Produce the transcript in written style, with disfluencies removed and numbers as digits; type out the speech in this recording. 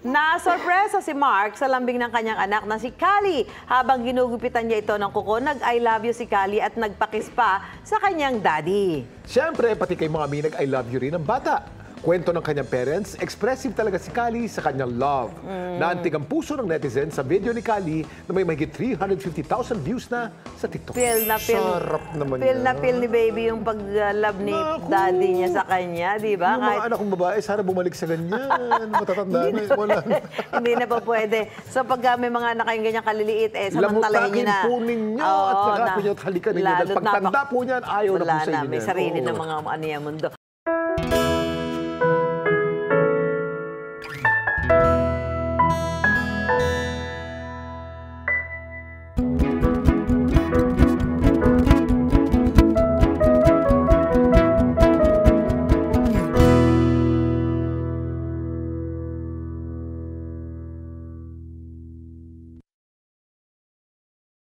Nasorpresa si Mark sa lambing ng kanyang anak na si Callie. Habang ginugupitan niya ito ng kuko, nag-I love you si Callie at nagpakis pa sa kanyang daddy. Siyempre, pati kay mga minag I love you rin ang bata. Kwento ng kanyang parents, expressive talaga si Callie sa kanyang love. Naantig ang puso ng netizen sa video ni Callie na may mahigit 350,000 views na sa TikTok. Sarap naman Feel na feel ni baby yung pag-love ni daddy niya sa kanya, di ba? Yung mga anak kong babae, sana bumalik sa ganyan. Matatanda na, wala na. Hindi na po pwede. So pag may mga anak kayong ganyan kaliliit, samantalahin nyo na. Lamutakin po ninyo at saka po nyo at halikan ninyo. Pagtanda po niyan, ayaw na po sa inyo. May sarili ng mga mundo.